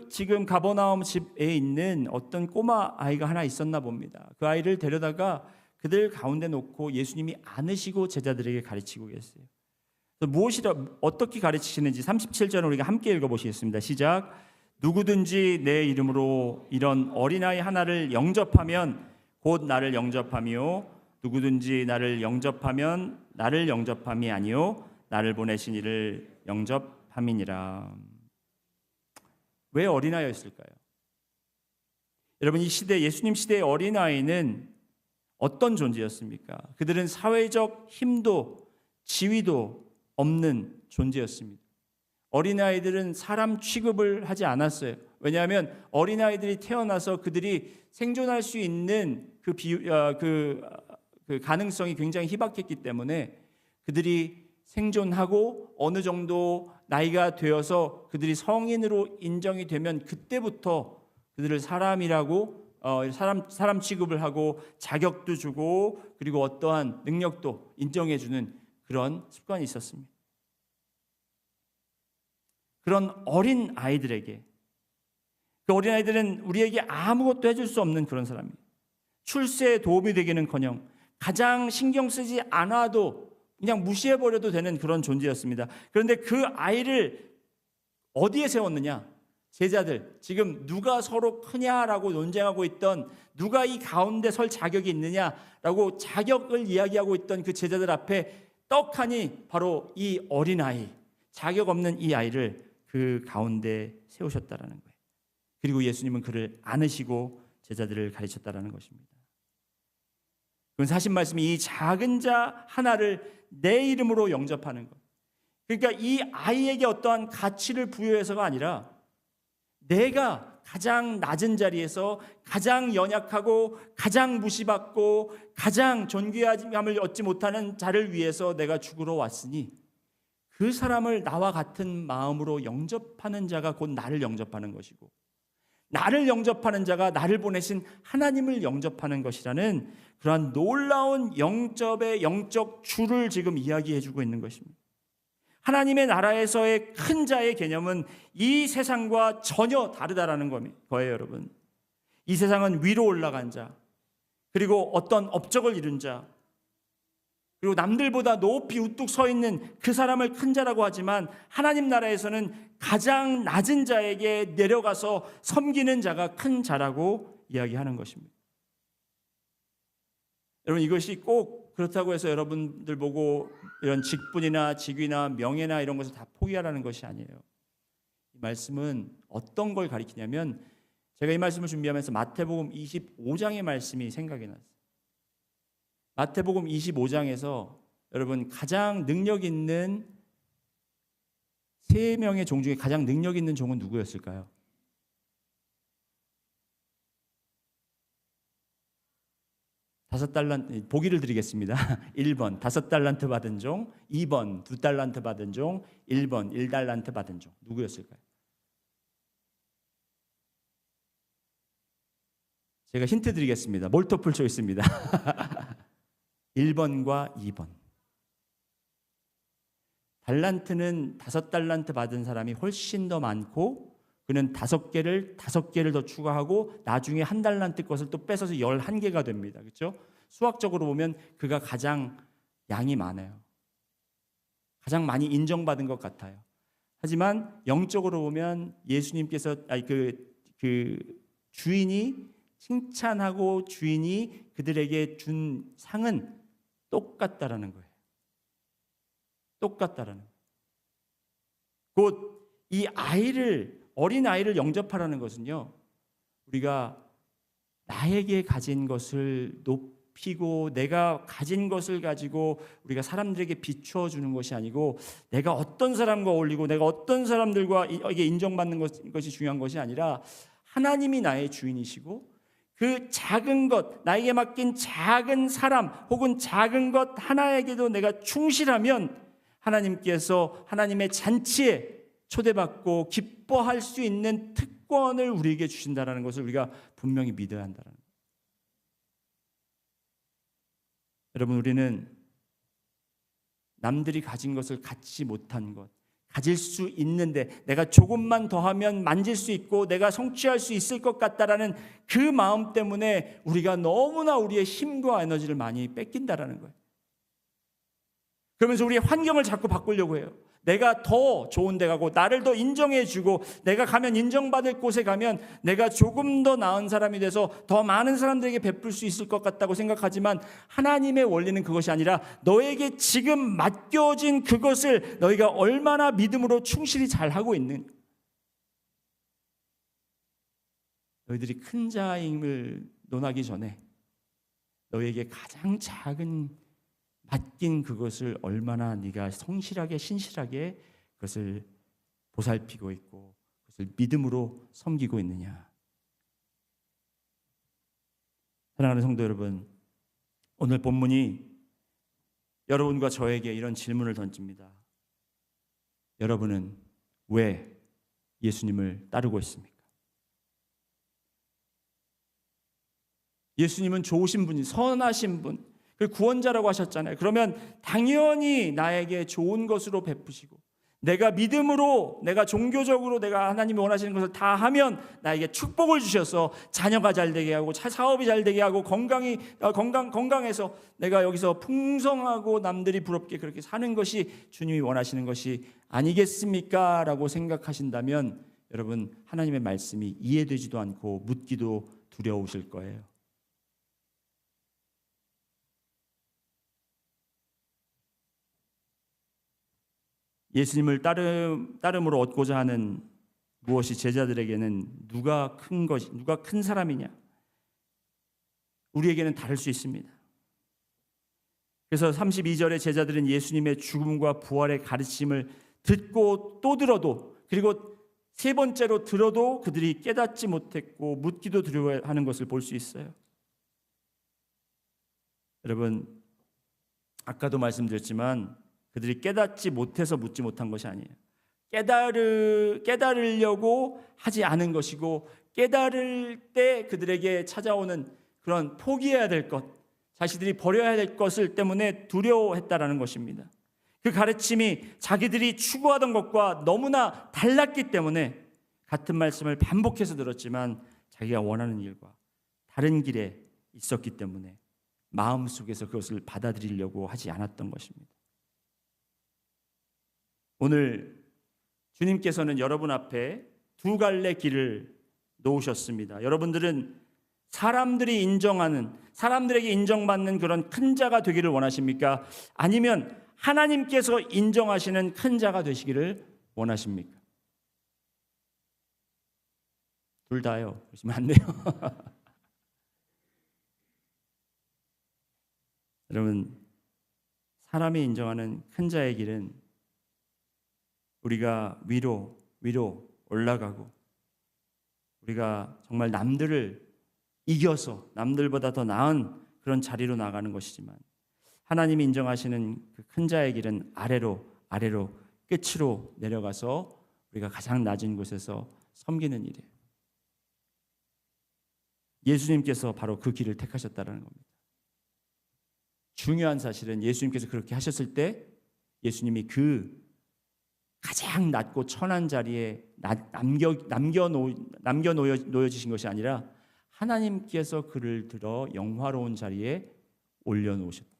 지금 가버나움 집에 있는 어떤 꼬마 아이가 하나 있었나 봅니다. 그 아이를 데려다가 그들 가운데 놓고 예수님이 안으시고 제자들에게 가르치고 계세요. 어떻게 가르치시는지 37절 우리가 함께 읽어보시겠습니다. 시작. 누구든지 내 이름으로 이런 어린아이 하나를 영접하면 곧 나를 영접하며, 누구든지 나를 영접하면 나를 영접함이 아니요 나를 보내신 이를 영접함이니라. 왜 어린아이였을까요? 여러분, 이 시대, 예수님 시대의 어린아이는 어떤 존재였습니까? 그들은 사회적 힘도 지위도 없는 존재였습니다. 어린아이들은 사람 취급을 하지 않았어요. 왜냐하면 어린아이들이 태어나서 그들이 생존할 수 있는 그 가능성이 굉장히 희박했기 때문에 그들이 생존하고 어느 정도 나이가 되어서 그들이 성인으로 인정이 되면 그때부터 그들을 사람이라고 사람 취급을 하고 자격도 주고 그리고 어떠한 능력도 인정해 주는 그런 습관이 있었습니다. 그런 어린 아이들에게, 그 어린 아이들은 우리에게 아무것도 해줄 수 없는 그런 사람입니다. 출세에 도움이 되기는커녕 가장 신경 쓰지 않아도 그냥 무시해버려도 되는 그런 존재였습니다. 그런데 그 아이를 어디에 세웠느냐? 제자들, 지금 누가 서로 크냐라고 논쟁하고 있던, 누가 이 가운데 설 자격이 있느냐라고 자격을 이야기하고 있던 그 제자들 앞에 떡하니 바로 이 어린아이, 자격 없는 이 아이를 그 가운데 세우셨다라는 거예요. 그리고 예수님은 그를 안으시고 제자들을 가르쳤다라는 것입니다. 그건 사실 말씀이 이 작은 자 하나를 내 이름으로 영접하는 것. 그러니까 이 아이에게 어떠한 가치를 부여해서가 아니라 내가 가장 낮은 자리에서 가장 연약하고 가장 무시받고 가장 존귀함을 얻지 못하는 자를 위해서 내가 죽으러 왔으니 그 사람을 나와 같은 마음으로 영접하는 자가 곧 나를 영접하는 것이고, 나를 영접하는 자가 나를 보내신 하나님을 영접하는 것이라는 그러한 놀라운 영적 주를 지금 이야기해 주고 있는 것입니다. 하나님의 나라에서의 큰 자의 개념은 이 세상과 전혀 다르다라는 거예요, 여러분. 이 세상은 위로 올라간 자, 그리고 어떤 업적을 이룬 자, 그리고 남들보다 높이 우뚝 서 있는 그 사람을 큰 자라고 하지만 하나님 나라에서는 가장 낮은 자에게 내려가서 섬기는 자가 큰 자라고 이야기하는 것입니다. 여러분, 이것이 꼭 그렇다고 해서 여러분들 보고 이런 직분이나 직위나 명예나 이런 것을 다 포기하라는 것이 아니에요. 이 말씀은 어떤 걸 가리키냐면, 제가 이 말씀을 준비하면서 마태복음 25장의 말씀이 생각이 났어요. 마태복음 25장에서 여러분 가장 능력 있는 세 명의 종 중에 가장 능력 있는 종은 누구였을까요? 5달란트, 보기를 드리겠습니다. 1번 5달란트 받은 종, 2번 2달란트 받은 종, 1번 1달란트 받은 종. 누구였을까요? 제가 힌트 드리겠습니다. 몰터플 초이스입니다. 1번과 2번. 달란트는 5달란트 받은 사람이 훨씬 더 많고, 그는 5개를 더 추가하고 나중에 1달란트 것을 또 뺏어서 11개가 됩니다. 그렇죠? 수학적으로 보면 그가 가장 양이 많아요. 가장 많이 인정받은 것 같아요. 하지만 영적으로 보면 예수님께서 그 주인이 칭찬하고 주인이 그들에게 준 상은 똑같다라는 거예요. 똑같다라는 거예요. 곧 이 어린 아이를 영접하라는 것은요, 우리가 나에게 가진 것을 높이고 내가 가진 것을 가지고 우리가 사람들에게 비추어 주는 것이 아니고, 내가 어떤 사람과 어울리고 내가 어떤 사람들과 이게 인정받는 것이 중요한 것이 아니라, 하나님이 나의 주인이시고 그 작은 것, 나에게 맡긴 작은 사람 혹은 작은 것 하나에게도 내가 충실하면 하나님께서 하나님의 잔치에 초대받고 기뻐할 수 있는 특권을 우리에게 주신다는 것을 우리가 분명히 믿어야 한다는 거예요. 여러분, 우리는 남들이 가진 것을 갖지 못한 것, 가질 수 있는데 내가 조금만 더하면 만질 수 있고 내가 성취할 수 있을 것 같다라는 그 마음 때문에 우리가 너무나 우리의 힘과 에너지를 많이 뺏긴다라는 거예요. 그러면서 우리의 환경을 자꾸 바꾸려고 해요. 내가 더 좋은 데 가고 나를 더 인정해 주고 내가 가면 인정받을 곳에 가면 내가 조금 더 나은 사람이 돼서 더 많은 사람들에게 베풀 수 있을 것 같다고 생각하지만, 하나님의 원리는 그것이 아니라 너에게 지금 맡겨진 그것을 너희가 얼마나 믿음으로 충실히 잘하고 있는, 너희들이 큰 자임을 논하기 전에 너희에게 가장 작은 맡긴 그것을 얼마나 네가 성실하게 신실하게 그것을 보살피고 있고 그것을 믿음으로 섬기고 있느냐. 사랑하는 성도 여러분, 오늘 본문이 여러분과 저에게 이런 질문을 던집니다. 여러분은 왜 예수님을 따르고 있습니까? 예수님은 좋으신 분이, 선하신 분, 그 구원자라고 하셨잖아요. 그러면 당연히 나에게 좋은 것으로 베푸시고 내가 믿음으로, 내가 종교적으로 내가 하나님이 원하시는 것을 다 하면 나에게 축복을 주셔서 자녀가 잘 되게 하고 사업이 잘 되게 하고 건강해서 내가 여기서 풍성하고 남들이 부럽게 그렇게 사는 것이 주님이 원하시는 것이 아니겠습니까? 라고 생각하신다면 여러분, 하나님의 말씀이 이해되지도 않고 묻기도 두려우실 거예요. 예수님을 따름으로 얻고자 하는 무엇이 제자들에게는 누가 큰 사람이냐? 우리에게는 다를 수 있습니다. 그래서 32절에 제자들은 예수님의 죽음과 부활의 가르침을 듣고 또 들어도, 그리고 세 번째로 들어도 그들이 깨닫지 못했고 묻기도 두려워하는 것을 볼 수 있어요. 여러분, 아까도 말씀드렸지만 그들이 깨닫지 못해서 묻지 못한 것이 아니에요. 깨달으려고 하지 않은 것이고, 깨달을 때 그들에게 찾아오는 그런 포기해야 될 것, 자신들이 버려야 될 것을 때문에 두려워했다라는 것입니다. 그 가르침이 자기들이 추구하던 것과 너무나 달랐기 때문에 같은 말씀을 반복해서 들었지만 자기가 원하는 일과 다른 길에 있었기 때문에 마음속에서 그것을 받아들이려고 하지 않았던 것입니다. 오늘 주님께서는 여러분 앞에 두 갈래 길을 놓으셨습니다. 여러분들은 사람들이 인정하는, 사람들에게 인정받는 그런 큰 자가 되기를 원하십니까? 아니면 하나님께서 인정하시는 큰 자가 되시기를 원하십니까? 둘 다요. 그러시면 안 돼요. 여러분, 사람이 인정하는 큰 자의 길은 우리가 위로 올라가고 우리가 정말 남들을 이겨서 남들보다 더 나은 그런 자리로 나가는 것이지만 하나님이 인정하시는 그 큰 자의 길은 아래로 끝으로 내려가서 우리가 가장 낮은 곳에서 섬기는 일이에요. 예수님께서 바로 그 길을 택하셨다는 겁니다. 중요한 사실은 예수님께서 그렇게 하셨을 때 예수님이 그 가장 낮고 천한 자리에 남겨 놓여지신 것이 아니라 하나님께서 그를 들어 영화로운 자리에 올려놓으셨다.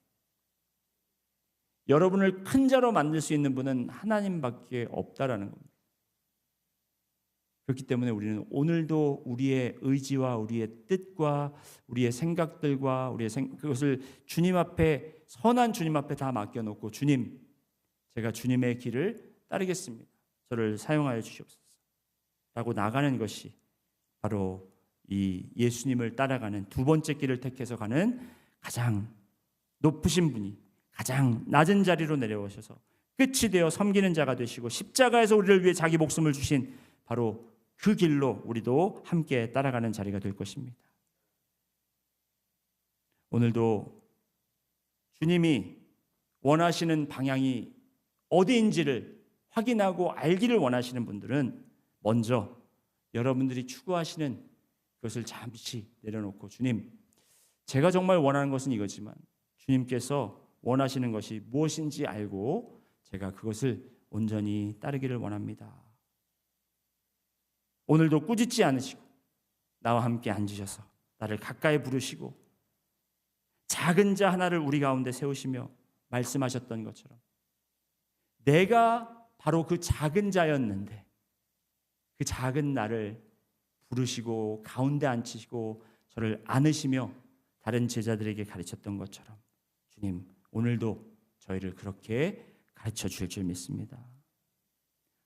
여러분을 큰 자로 만들 수 있는 분은 하나님밖에 없다라는 겁니다. 그렇기 때문에 우리는 오늘도 우리의 의지와 우리의 뜻과 우리의 생각들과 그것을 주님 앞에, 선한 주님 앞에 다 맡겨놓고, 주님, 제가 주님의 길을 따르겠습니다, 저를 사용하여 주시옵소서 라고 나가는 것이 바로 이 예수님을 따라가는 두 번째 길을 택해서 가는 가장 높으신 분이 가장 낮은 자리로 내려오셔서 끝이 되어 섬기는 자가 되시고 십자가에서 우리를 위해 자기 목숨을 주신 바로 그 길로 우리도 함께 따라가는 자리가 될 것입니다. 오늘도 주님이 원하시는 방향이 어디인지를 확인하고 알기를 원하시는 분들은 먼저 여러분들이 추구하시는 그것을 잠시 내려놓고, 주님, 제가 정말 원하는 것은 이거지만 주님께서 원하시는 것이 무엇인지 알고 제가 그것을 온전히 따르기를 원합니다. 오늘도 꾸짖지 않으시고 나와 함께 앉으셔서 나를 가까이 부르시고 작은 자 하나를 우리 가운데 세우시며 말씀하셨던 것처럼 내가 바로 그 작은 자였는데 그 작은 나를 부르시고 가운데 앉히시고 저를 안으시며 다른 제자들에게 가르쳤던 것처럼 주님, 오늘도 저희를 그렇게 가르쳐 주실 줄 믿습니다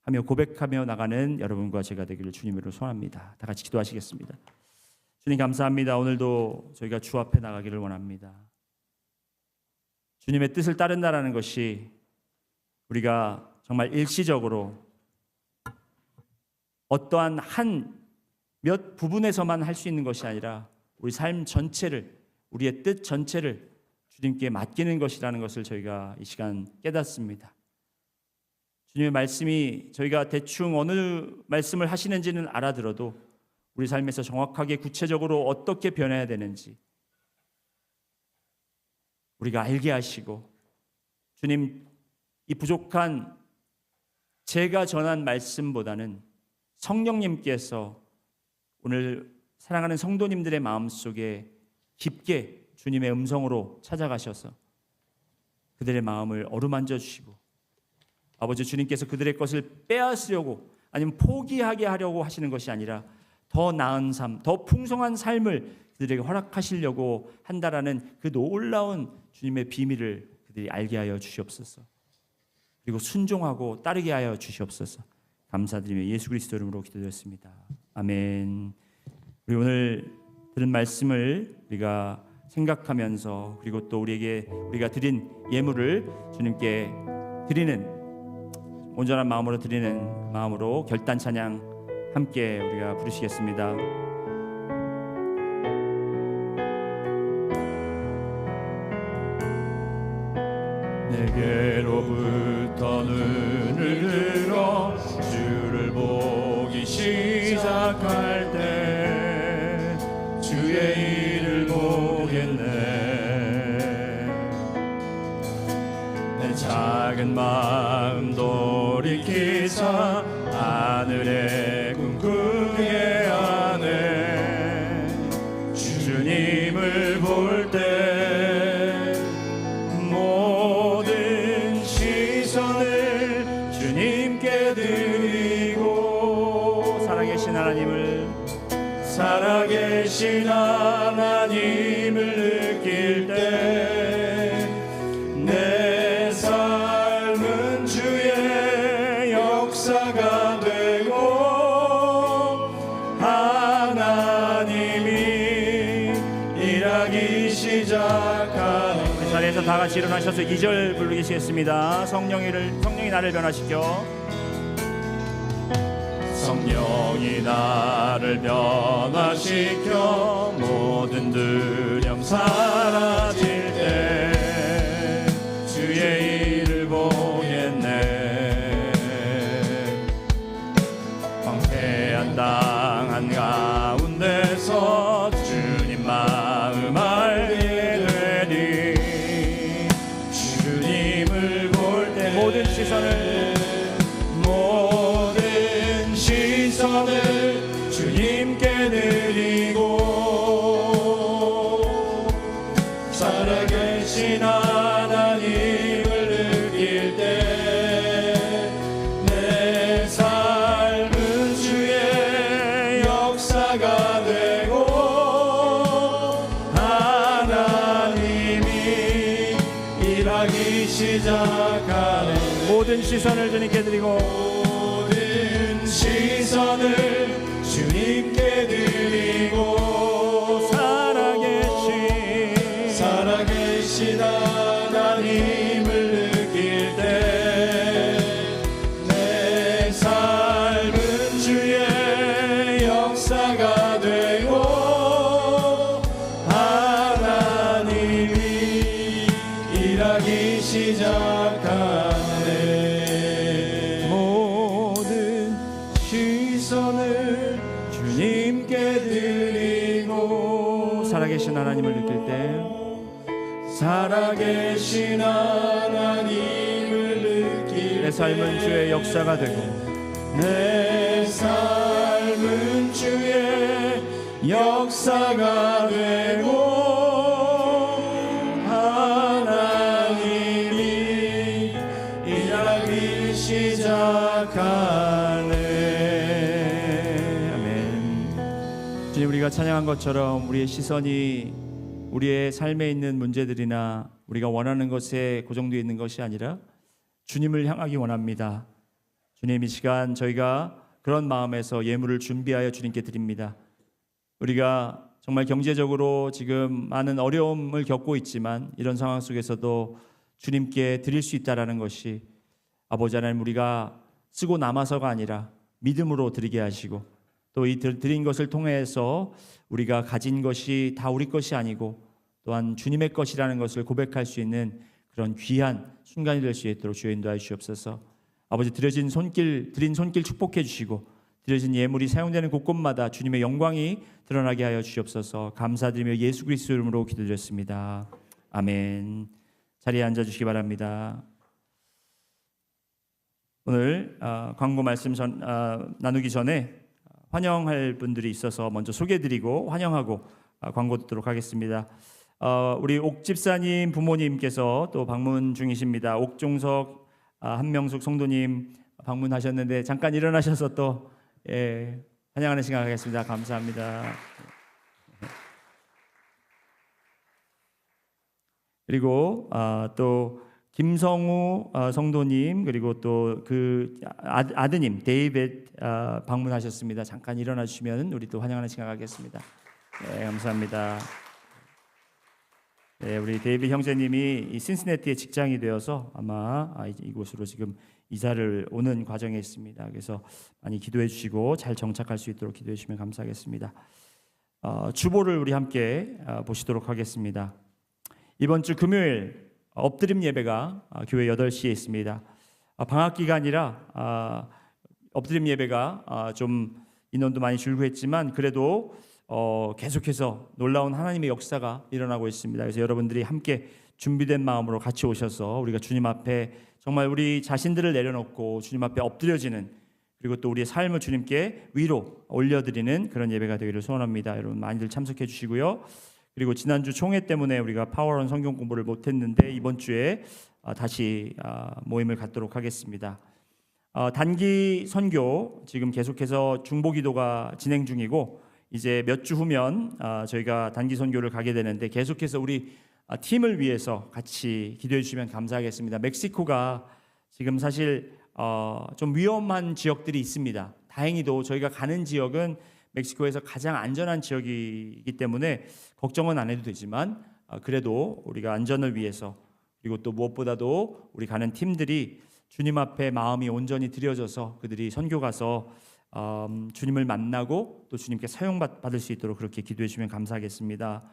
하며 고백하며 나가는 여러분과 제가 되기를 주님으로 소원합니다. 다 같이 기도하시겠습니다. 주님, 감사합니다. 오늘도 저희가 주 앞에 나가기를 원합니다. 주님의 뜻을 따른다라는 것이 우리가 정말 일시적으로 어떠한 한 몇 부분에서만 할 수 있는 것이 아니라 우리 삶 전체를, 우리의 뜻 전체를 주님께 맡기는 것이라는 것을 저희가 이 시간 깨닫습니다. 주님의 말씀이 저희가 대충 어느 말씀을 하시는지는 알아들어도 우리 삶에서 정확하게 구체적으로 어떻게 변해야 되는지 우리가 알게 하시고, 주님, 이 부족한 제가 전한 말씀보다는 성령님께서 오늘 사랑하는 성도님들의 마음속에 깊게 주님의 음성으로 찾아가셔서 그들의 마음을 어루만져 주시고, 아버지, 주님께서 그들의 것을 빼앗으려고 아니면 포기하게 하려고 하시는 것이 아니라 더 나은 삶, 더 풍성한 삶을 그들에게 허락하시려고 한다라는 그 놀라운 주님의 비밀을 그들이 알게 하여 주시옵소서. 그리고 순종하고 따르게 하여 주시옵소서. 감사드리며 예수 그리스도 이름으로 기도드렸습니다. 아멘. 우리 오늘 들은 말씀을 우리가 생각하면서, 그리고 또 우리가 드린 예물을 주님께 드리는, 온전한 마음으로 드리는 마음으로 결단 찬양 함께 우리가 부르시겠습니다. 내게로부터 눈을 들어 주를 보기 시작할 때 주의 일을 보겠네. 내 작은 마음 돌이키사 하늘의 궁극의 안에 주님을 볼 때 모든 시선을 주님께 드리고 살아계신 하나님을 느낄 때 내 삶은 주의 역사가 되고 하나님이 일하기 시작하는. 우리 자리에서 다 같이 일어나셔서 2절 부르시겠습니다. 성령이 나를 변화시켜 성령이 나를 변화시켜 모든 두려움 사라질 때 주의 일을 보겠네. 황폐한 땅 한가운데서 주님 마음 알게 되리. 주님을 볼 때 모든 시선을 주님께 드리고 살아계신 하나님을 느낄 때 내 삶은 주의 역사가 되고 하나님이 일하기 시작하네. 모든 시선을 주님께 드리고 시선을 주님께 드리고 살아계신 하나님을 느낄 때 내 삶은 주의 역사가 되고 하나님이 일하기 시작하네. 모든 시선을 주님께 드리고 살아계신 하나님을 느낄 때 살아계신 하나님을 느낄 내 삶은 주의 역사가 되고 내 삶은 주의 역사가 되고 하나님이 일하기 시작하네. 아멘. 주님, 우리가 찬양한 것처럼 우리의 시선이 우리의 삶에 있는 문제들이나 우리가 원하는 것에 고정되어 있는 것이 아니라 주님을 향하기 원합니다. 주님, 이 시간 저희가 그런 마음에서 예물을 준비하여 주님께 드립니다. 우리가 정말 경제적으로 지금 많은 어려움을 겪고 있지만 이런 상황 속에서도 주님께 드릴 수 있다라는 것이 아버지 하나님, 우리가 쓰고 남아서가 아니라 믿음으로 드리게 하시고 또 이 드린 것을 통해서 우리가 가진 것이 다 우리 것이 아니고 또한 주님의 것이라는 것을 고백할 수 있는 그런 귀한 순간이 될 수 있도록 주여 인도하여 주옵소서. 아버지, 드린 손길 축복해 주시고 드려진 예물이 사용되는 곳곳마다 주님의 영광이 드러나게 하여 주옵소서. 감사드리며 예수 그리스도 이름으로 기도드렸습니다. 아멘. 자리에 앉아주시기 바랍니다. 오늘 광고 말씀 나누기 전에 환영할 분들이 있어서 먼저 소개해드리고 환영하고 광고 듣도록 하겠습니다. 우리 옥 집사님 부모님께서 또 방문 중이십니다. 옥종석 한명숙 성도님 방문하셨는데 잠깐 일어나셔서 또 환영하는 시간 하겠습니다. 감사합니다. 그리고 또 김성우 성도님 그리고 또 그 아드님 데이빗 방문하셨습니다. 잠깐 일어나 주시면 우리 또 환영하는 시간 갖겠습니다. 네, 감사합니다. 네, 우리 데이빗 형제님이 이 신시내티에 직장이 되어서 아마 이곳으로 지금 이사를 오는 과정에 있습니다. 그래서 많이 기도해 주시고 잘 정착할 수 있도록 기도해 주시면 감사하겠습니다. 주보를 우리 함께 보시도록 하겠습니다. 이번 주 금요일 엎드림 예배가 교회 8시에 있습니다. 방학 기간이라 엎드림 예배가 좀 인원도 많이 줄고 했지만 그래도 계속해서 놀라운 하나님의 역사가 일어나고 있습니다. 그래서 여러분들이 함께 준비된 마음으로 같이 오셔서 우리가 주님 앞에 정말 우리 자신들을 내려놓고 주님 앞에 엎드려지는 그리고 또 우리의 삶을 주님께 위로 올려드리는 그런 예배가 되기를 소원합니다. 여러분 많이들 참석해 주시고요. 그리고 지난주 총회 때문에 우리가 파워런 성경 공부를 못했는데 이번 주에 다시 모임을 갖도록 하겠습니다. 단기 선교 지금 계속해서 중보기도가 진행 중이고 이제 몇 주 후면 저희가 단기 선교를 가게 되는데 계속해서 우리 팀을 위해서 같이 기도해 주시면 감사하겠습니다. 멕시코가 지금 사실 좀 위험한 지역들이 있습니다. 다행히도 저희가 가는 지역은 멕시코에서 가장 안전한 지역이기 때문에 걱정은 안 해도 되지만 그래도 우리가 안전을 위해서 그리고 또 무엇보다도 우리 가는 팀들이 주님 앞에 마음이 온전히 드려져서 그들이 선교 가서 주님을 만나고 또 주님께 사용받을 수 있도록 그렇게 기도해 주시면 감사하겠습니다.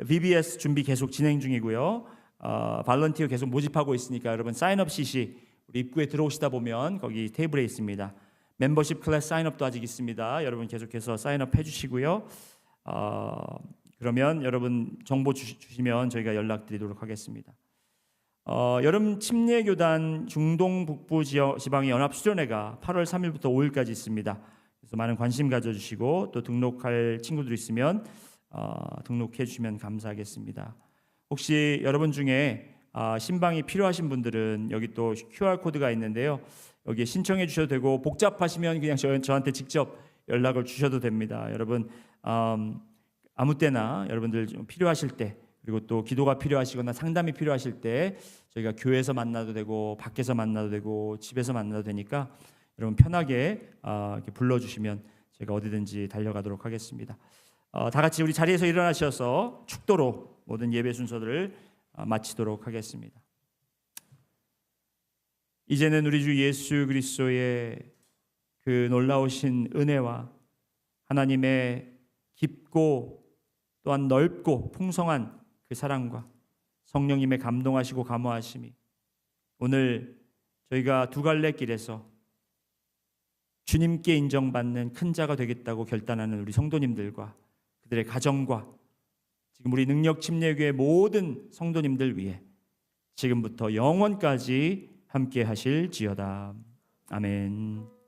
VBS 준비 계속 진행 중이고요. 발런티어 계속 모집하고 있으니까 여러분 사인업 시시 우리 입구에 들어오시다 보면 거기 테이블에 있습니다. 멤버십 클래스 사인업도 아직 있습니다. 여러분 계속해서 사인업 해주시고요. 그러면 여러분 정보 주시면 저희가 연락드리도록 하겠습니다. 여름 침례교단 중동 북부 지방의 연합 수련회가 8월 3일부터 5일까지 있습니다. 그래서 많은 관심 가져주시고 또 등록할 친구들 있으면 등록해 주시면 감사하겠습니다. 혹시 여러분 중에 신방이 필요하신 분들은 여기 또 QR 코드가 있는데요. 여기에 신청해 주셔도 되고 복잡하시면 그냥 저한테 직접 연락을 주셔도 됩니다. 여러분 아무 때나 여러분들 좀 필요하실 때 그리고 또 기도가 필요하시거나 상담이 필요하실 때 저희가 교회에서 만나도 되고 밖에서 만나도 되고 집에서 만나도 되니까 여러분 편하게 이렇게 불러주시면 제가 어디든지 달려가도록 하겠습니다. 다 같이 우리 자리에서 일어나셔서 축도로 모든 예배 순서들을 마치도록 하겠습니다. 이제는 우리 주 예수 그리스도의 그 놀라우신 은혜와 하나님의 깊고 또한 넓고 풍성한 그 사랑과 성령님의 감동하시고 감화하심이 오늘 저희가 두 갈래 길에서 주님께 인정받는 큰 자가 되겠다고 결단하는 우리 성도님들과 그들의 가정과 지금 우리 능력 침례교회 모든 성도님들 위해 지금부터 영원까지 함께 하실지어다. 아멘.